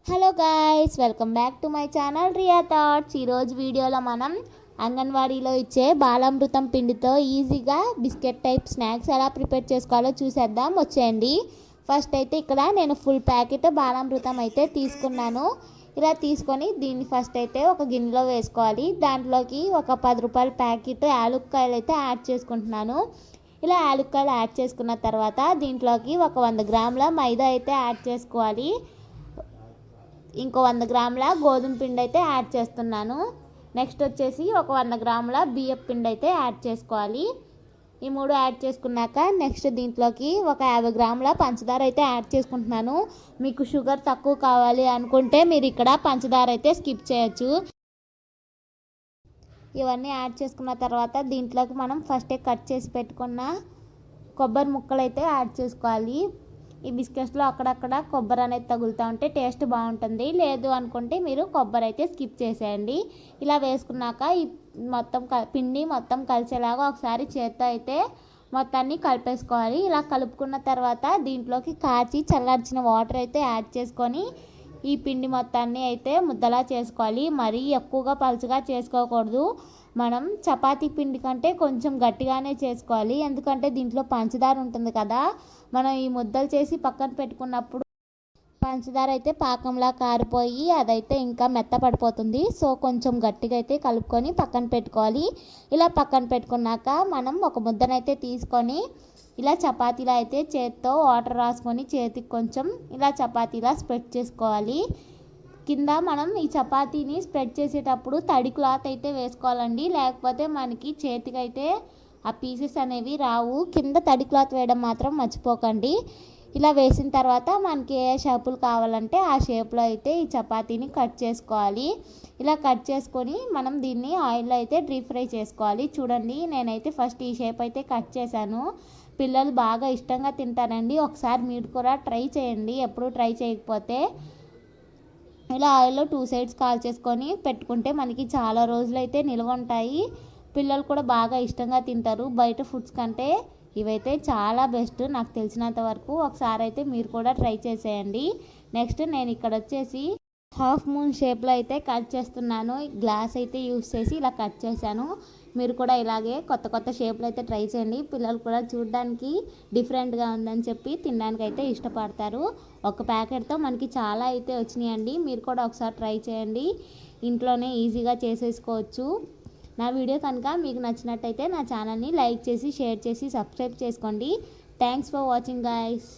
Hello guys, welcome back to my channel Riya thoughts. ఈరోజు వీడియోలో మనం అంగన్వాడీలో ఇచ్చే బాలామృతం పిండితో ఈజీగా బిస్కెట్ టైప్ స్నాక్స్ ఎలా ప్రిపేర్ చేసుకోవాలో చూసేద్దాం, వచ్చేయండి. ఫస్ట్ అయితే ఇక్కడ నేను ఫుల్ ప్యాకెట్ బాలామృతం అయితే తీసుకున్నాను. ఇలా తీసుకొని దీన్ని ఫస్ట్ అయితే ఒక గిన్నెలో వేసుకోవాలి. దాంట్లోకి ఒక 10 రూపాయల ప్యాకెట్ యాలుక్కాయలు అయితే యాడ్ చేసుకుంటున్నాను. ఇలా యాలుక్కాయలు యాడ్ చేసుకున్న తర్వాత దీంట్లోకి ఒక 100 గ్రాముల మైదా అయితే యాడ్ చేసుకోవాలి. ఇంకో 100 గ్రాముల గోధుమ పిండి అయితే యాడ్ చేస్తున్నాను. నెక్స్ట్ వచ్చేసి ఒక 100 గ్రాముల బియ్యం పిండి అయితే యాడ్ చేసుకోవాలి. ఈ 3 యాడ్ చేసుకున్నాక నెక్స్ట్ దీంట్లోకి ఒక 50 గ్రాముల పంచదార అయితే యాడ్ చేసుకుంటున్నాను. మీకు షుగర్ తక్కువ కావాలి అనుకుంటే మీరు ఇక్కడ పంచదార అయితే స్కిప్ చేయొచ్చు. ఇవన్నీ యాడ్ చేసుకున్న తర్వాత దీంట్లోకి మనం ఫస్టే కట్ చేసి పెట్టుకున్న కొబ్బరి ముక్కలు అయితే యాడ్ చేసుకోవాలి. ఈ బిస్కెట్స్లో అక్కడక్కడ కొబ్బరి అనేది తగులుతూ ఉంటే టేస్ట్ బాగుంటుంది. లేదు అనుకుంటే మీరు కొబ్బరి అయితే స్కిప్ చేసేయండి. ఇలా వేసుకున్నాక ఈ మొత్తం పిండి మొత్తం కలిసేలాగా ఒకసారి చేత్తో అయితే మొత్తాన్ని కలిపేసుకోవాలి. ఇలా కలుపుకున్న తర్వాత దీంట్లోకి కాచి చల్లార్చిన వాటర్ అయితే యాడ్ చేసుకొని ఈ పిండి మొత్తాన్ని అయితే ముద్దలా చేసుకోవాలి. మరీ ఎక్కువగా పలుచగా చేసుకోకూడదు. మనం చపాతీ పిండి కంటే కొంచెం గట్టిగానే చేసుకోవాలి. ఎందుకంటే దీంట్లో పంచదార ఉంటుంది కదా, మనం ఈ ముద్దలు చేసి పక్కన పెట్టుకున్నప్పుడు పంచదార అయితే పాకంలా కారిపోయి అదైతే ఇంకా మెత్తపడిపోతుంది. సో కొంచెం గట్టిగా అయితే కలుపుకొని పక్కన పెట్టుకోవాలి. ఇలా పక్కన పెట్టుకున్నాక మనం ఒక ముద్దనైతే తీసుకొని ఇలా చపాతీలా అయితే చేత్తో వాటర్ రాసుకొని చేతికి కొంచెం ఇలా చపాతీలా స్ప్రెడ్ చేసుకోవాలి. కింద మనం ఈ చపాతీని స్ప్రెడ్ చేసేటప్పుడు తడి క్లాత్ అయితే వేసుకోవాలండి, లేకపోతే మనకి చేతికి అయితే ఆ పీసెస్ అనేవి రావు. కింద తడి క్లాత్ వేయడం మాత్రం మర్చిపోకండి. ఇలా వేసిన తర్వాత మనకి ఏ షేపులు కావాలంటే ఆ షేప్లో అయితే ఈ చపాతీని కట్ చేసుకోవాలి. ఇలా కట్ చేసుకొని మనం దీన్ని ఆయిల్లో అయితే డీప్ ఫ్రై చేసుకోవాలి. చూడండి, నేనైతే ఫస్ట్ ఈ షేప్ అయితే కట్ చేశాను. పిల్లలు బాగా ఇష్టంగా తింటారండి. ఒకసారి మీరు కూడా ట్రై చేయండి, ఎప్పుడూ ట్రై చేయకపోతే. ఇలా ఆయిల్లో 2 సైడ్స్ కాల్ చేసుకొని పెట్టుకుంటే మనకి చాలా రోజులు అయితే నిల్వ ఉంటాయి. పిల్లలు కూడా బాగా ఇష్టంగా తింటారు. బయట ఫుడ్స్ కంటే ఇవైతే చాలా బెస్ట్ నాకు తెలిసినంత వరకు. ఒకసారి అయితే మీరు కూడా ట్రై చేసేయండి. నెక్స్ట్ నేను ఇక్కడ వచ్చేసి హాఫ్ మూన్ షేప్లో అయితే కట్ చేస్తున్నాను. గ్లాస్ అయితే యూస్ చేసి ఇలా కట్ చేశాను. మీరు కూడా ఇలాగే కొత్త కొత్త షేప్లు అయితే ట్రై చేయండి. పిల్లలు కూడా చూడడానికి డిఫరెంట్గా ఉందని చెప్పి తినడానికి అయితే ఇష్టపడతారు. ఒక ప్యాకెట్తో మనకి చాలా అయితే వచ్చినాయండి. మీరు కూడా ఒకసారి ట్రై చేయండి. ఇంట్లోనే ఈజీగా చేసేసుకోవచ్చు. నా వీడియో కనుక మీకు నచ్చినట్టయితే నా ఛానల్ని లైక్ చేసి షేర్ చేసి సబ్స్క్రైబ్ చేసుకోండి. Thanks for watching guys.